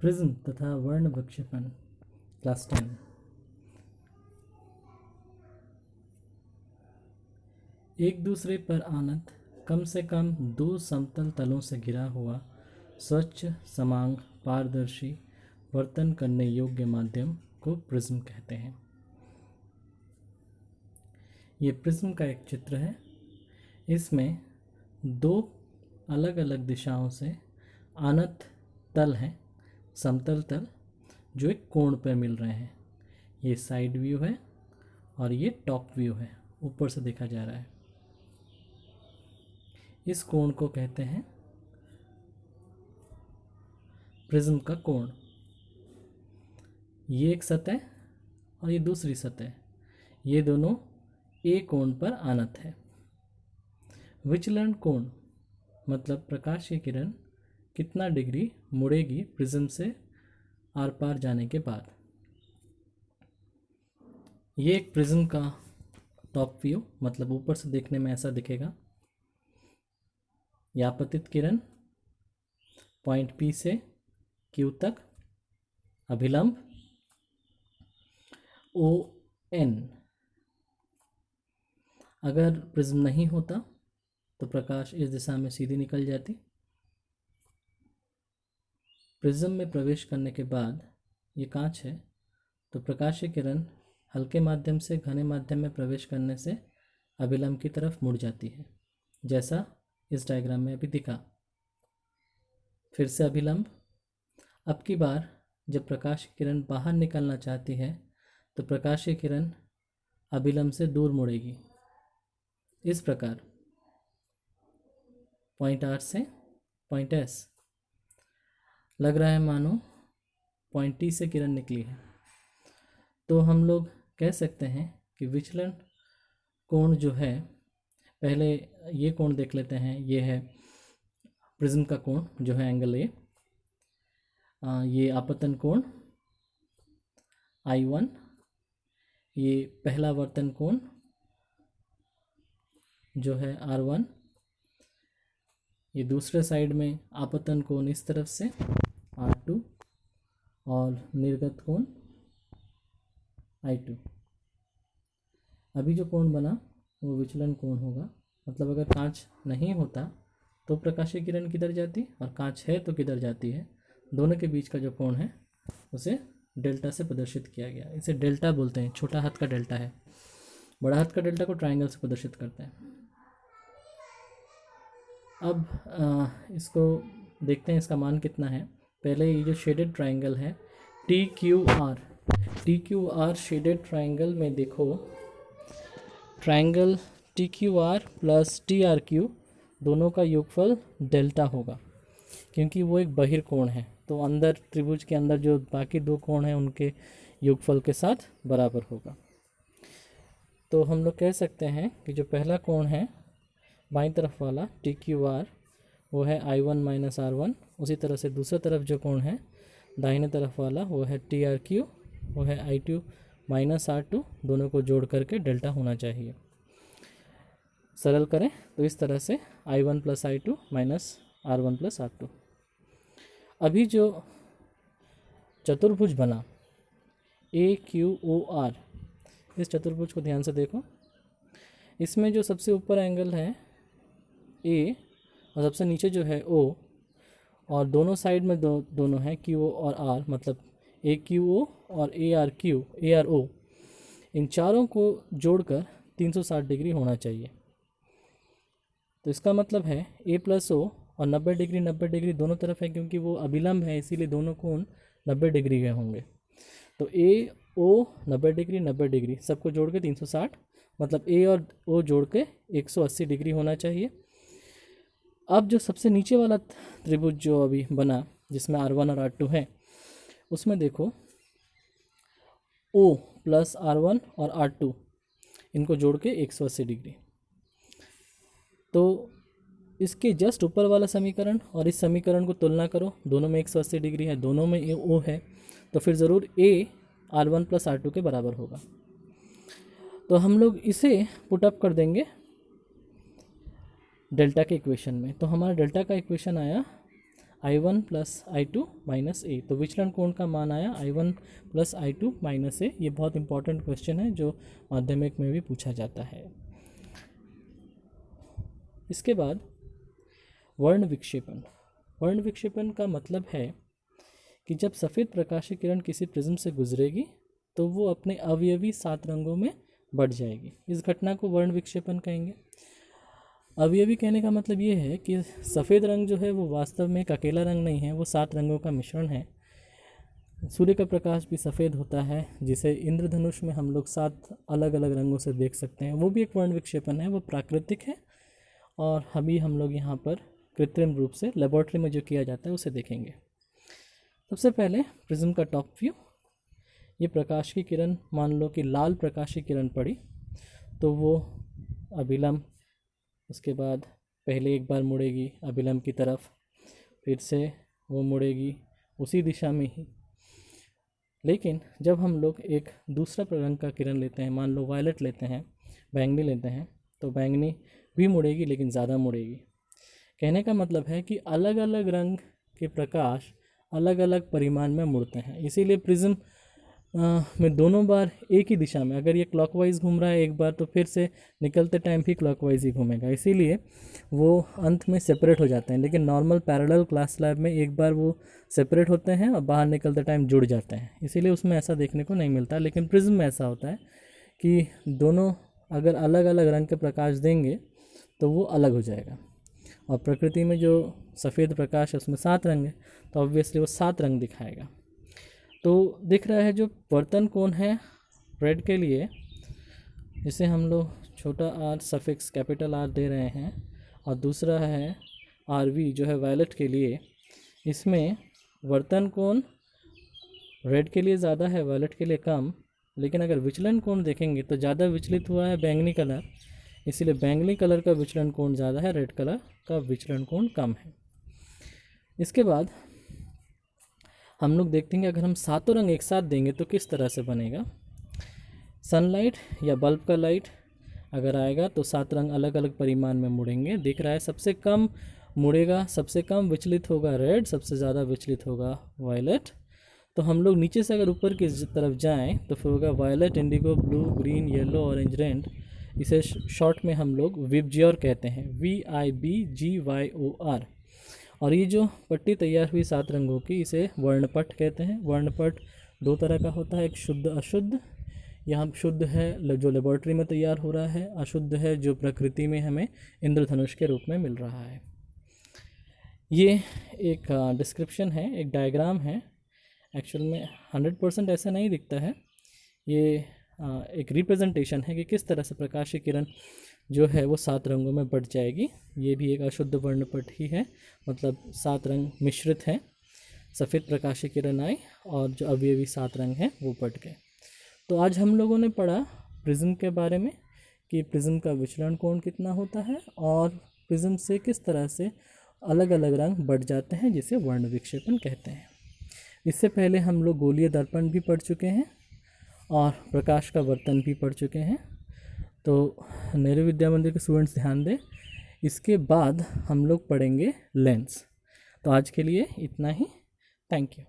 Prism तथा वर्ण विक्षेपण क्लास 10। एक दूसरे पर आनत कम से कम दो समतल तलों से घिरा हुआ स्वच्छ समांग पारदर्शी वर्तन करने योग्य माध्यम को प्रिज्म कहते हैं। ये प्रिज्म का एक चित्र है। इसमें दो अलग अलग दिशाओं से आनत तल हैं, समतल तल, जो एक कोण पर मिल रहे हैं। ये साइड व्यू है और ये टॉप व्यू है, ऊपर से देखा जा रहा है। इस कोण को कहते हैं प्रिज्म का कोण। ये एक सतह और ये दूसरी सतह, ये दोनों ए कोण पर आनत है। विचलन कोण मतलब प्रकाश की किरण कितना डिग्री मुड़ेगी प्रिज्म से आर पार जाने के बाद। ये एक प्रिज्म का टॉप व्यू, मतलब ऊपर से देखने में ऐसा दिखेगा। यह आपतित किरण पॉइंट P से Q तक अभिलंब ON। अगर प्रिज्म नहीं होता तो प्रकाश इस दिशा में सीधी निकल जाती। प्रिज्म में प्रवेश करने के बाद ये कांच है, तो प्रकाश की किरण हल्के माध्यम से घने माध्यम में प्रवेश करने से अभिलंब की तरफ मुड़ जाती है, जैसा इस डायग्राम में अभी दिखा। फिर से अभिलंब। अब की बार जब प्रकाश की किरण बाहर निकलना चाहती है तो प्रकाश की किरण अभिलंब से दूर मुड़ेगी। इस प्रकार पॉइंट R से पॉइंट S लग रहा है मानो पॉइंट T से किरण निकली है। तो हम लोग कह सकते हैं कि विचलन कोण जो है, पहले ये कोण देख लेते हैं। ये है प्रिज्म का कोण जो है एंगल A। ये आपतन कोण I1, ये पहला वर्तन कोण जो है R1, ये दूसरे साइड में आपतन कोण इस तरफ से R2 और निर्गत कोण I2। अभी जो कोण बना वो विचलन कोण होगा। मतलब अगर कांच नहीं होता तो प्रकाश की किरण किधर जाती और कांच है तो किधर जाती है, दोनों के बीच का जो कोण है उसे डेल्टा से प्रदर्शित किया गया। इसे डेल्टा बोलते हैं, छोटा हाथ का डेल्टा है। बड़ा हाथ का डेल्टा को ट्रायंगल से प्रदर्शित करते हैं। अब इसको देखते हैं इसका मान कितना है। पहले ये जो शेडेड ट्रायंगल है TQR शेडेड ट्रायंगल में देखो, ट्रायंगल TQR प्लस TRQ दोनों का योगफल डेल्टा होगा, क्योंकि वो एक बहिर्कोण है। तो अंदर त्रिभुज के अंदर जो बाकी दो कोण हैं उनके योगफल के साथ बराबर होगा। तो हम लोग कह सकते हैं कि जो पहला कोण है बाईं तरफ वाला TQR वो है I1 माइनस R1। उसी तरह से दूसरी तरफ जो कोण है दाहिने तरफ वाला वो है TRQ, वो है I2 माइनस R2। दोनों को जोड़ करके डेल्टा होना चाहिए। सरल करें तो इस तरह से I1 plus I2 minus R1 plus R2। अभी जो चतुर्भुज बना AQOR, इस चतुर्भुज को ध्यान से देखो। इसमें जो सबसे ऊपर एंगल है A और सबसे नीचे जो है O, और दोनों साइड में दोनों हैं QO और R, मतलब AQO और ARO। इन चारों को जोड़कर 360 डिग्री होना चाहिए। तो इसका मतलब है A प्लस O और 90 डिग्री दोनों तरफ है, क्योंकि वो अभिलंब है इसीलिए दोनों कोण 90 डिग्री के होंगे। तो AO 90 डिग्री सबको जोड़ के 360, मतलब A और O जोड़ के 180 डिग्री होना चाहिए। अब जो सबसे नीचे वाला त्रिभुज जो अभी बना जिसमें R1 और R2 है, उसमें देखो O प्लस R1 और R2 इनको जोड़ के 180 डिग्री। तो इसके जस्ट ऊपर वाला समीकरण और इस समीकरण को तुलना करो, दोनों में 180 डिग्री है, दोनों में O है, तो फिर ज़रूर A R1 प्लस R2 के बराबर होगा। तो हम लोग इसे पुटअप कर देंगे डेल्टा के इक्वेशन में। तो हमारा डेल्टा का इक्वेशन आया I1 प्लस I2 माइनस ए। तो विचलन कोण का मान आया I1 प्लस I2 माइनस ए। ये बहुत इंपॉर्टेंट क्वेश्चन है जो माध्यमिक में भी पूछा जाता है। इसके बाद वर्ण विक्षेपण। वर्ण विक्षेपण का मतलब है कि जब सफ़ेद प्रकाशीय किरण किसी प्रिज्म से गुजरेगी तो वो अपने अवयवी 7 रंगों में बढ़ जाएगी। इस घटना को वर्ण विक्षेपण कहेंगे। अवयवी कहने का मतलब ये है कि सफ़ेद रंग जो है वो वास्तव में एक अकेला रंग नहीं है, वो 7 रंगों का मिश्रण है। सूर्य का प्रकाश भी सफ़ेद होता है, जिसे इंद्रधनुष में हम लोग 7 अलग अलग रंगों से देख सकते हैं। वो भी एक वर्ण विक्षेपण है, वो प्राकृतिक है और अभी हम लोग यहाँ पर कृत्रिम रूप से लेबोरेटरी में जो किया जाता है उसे देखेंगे। सबसे पहले प्रिज्म का टॉप व्यू। ये प्रकाश की किरण, मान लो कि लाल प्रकाश की किरण पड़ी तो वो अभिलंब, उसके बाद पहले एक बार मुड़ेगी अभिलंब की तरफ, फिर से वो मुड़ेगी उसी दिशा में ही। लेकिन जब हम लोग एक दूसरा रंग का किरण लेते हैं, मान लो वायलेट लेते हैं, बैंगनी लेते हैं, तो बैंगनी भी मुड़ेगी लेकिन ज़्यादा मुड़ेगी। कहने का मतलब है कि अलग अलग रंग के प्रकाश अलग अलग परिमाण में मुड़ते हैं। इसीलिए प्रिज्म में दोनों बार एक ही दिशा में, अगर ये क्लॉकवाइज घूम रहा है एक बार तो फिर से निकलते टाइम भी क्लॉकवाइज ही घूमेगा, इसीलिए वो अंत में सेपरेट हो जाते हैं। लेकिन नॉर्मल पैरेलल ग्लास स्लैब में एक बार वो सेपरेट होते हैं और बाहर निकलते टाइम जुड़ जाते हैं, इसीलिए उसमें ऐसा देखने को नहीं मिलता। लेकिन प्रिज्म में ऐसा होता है कि दोनों अगर अलग अलग रंग के प्रकाश देंगे तो वो अलग हो जाएगा। और प्रकृति में जो सफ़ेद प्रकाश है उसमें 7 रंग है, तो ऑब्वियसली वो 7 रंग दिखाएगा। तो दिख रहा है जो वर्तन कोण है रेड के लिए, जिसे हम लोग छोटा r सफिक्स कैपिटल R दे रहे हैं, और दूसरा है RV जो है वायलेट के लिए। इसमें वर्तन कोण रेड के लिए ज़्यादा है, वायलेट के लिए कम। लेकिन अगर विचलन कोण देखेंगे तो ज़्यादा विचलित हुआ है बैंगनी कलर, इसीलिए बैंगनी कलर का विचलन कोण ज़्यादा है, रेड कलर का विचलन कोण कम है। इसके बाद हम लोग देखते हैं कि अगर हम 7 रंग एक साथ देंगे तो किस तरह से बनेगा। सनलाइट या बल्ब का लाइट अगर आएगा तो 7 रंग अलग अलग परिमाण में मुड़ेंगे। दिख रहा है सबसे कम मुड़ेगा, सबसे कम विचलित होगा रेड, सबसे ज़्यादा विचलित होगा वायलेट। तो हम लोग नीचे से अगर ऊपर की तरफ जाएं तो फिर होगा violet, indigo, blue, green, yellow, orange, red. इसे शॉर्ट में हम लोग विबजियोर कहते हैं, VIBGYOR। और ये जो पट्टी तैयार हुई 7 रंगों की, इसे वर्णपट कहते हैं। वर्णपट 2 तरह का होता है, एक शुद्ध अशुद्ध। यहाँ शुद्ध है जो लेबोरेटरी में तैयार हो रहा है, अशुद्ध है जो प्रकृति में हमें इंद्रधनुष के रूप में मिल रहा है। ये एक डिस्क्रिप्शन है, एक डायग्राम है। एक्चुअल में 100% ऐसा नहीं दिखता है, ये एक रिप्रेजेंटेशन है कि किस तरह से प्रकाश की किरण जो है वो 7 रंगों में बढ़ जाएगी। ये भी एक अशुद्ध वर्णपट ही है, मतलब 7 रंग मिश्रित हैं। सफ़ेद प्रकाश की किरण आई और जो अवयवी 7 रंग हैं वो बढ़ गए। तो आज हम लोगों ने पढ़ा प्रिज्म के बारे में कि प्रिज्म का विचलन कोण कितना होता है और प्रिज्म से किस तरह से अलग अलग रंग बढ़ जाते हैं, जिसे वर्ण विक्षेपण कहते हैं। इससे पहले हम लोग गोलीय दर्पण भी पढ़ चुके हैं और प्रकाश का वर्तन भी पढ़ चुके हैं। तो नेहरू विद्या मंदिर के स्टूडेंट्स ध्यान दें, इसके बाद हम लोग पढ़ेंगे लेंस। तो आज के लिए इतना ही। Thank you.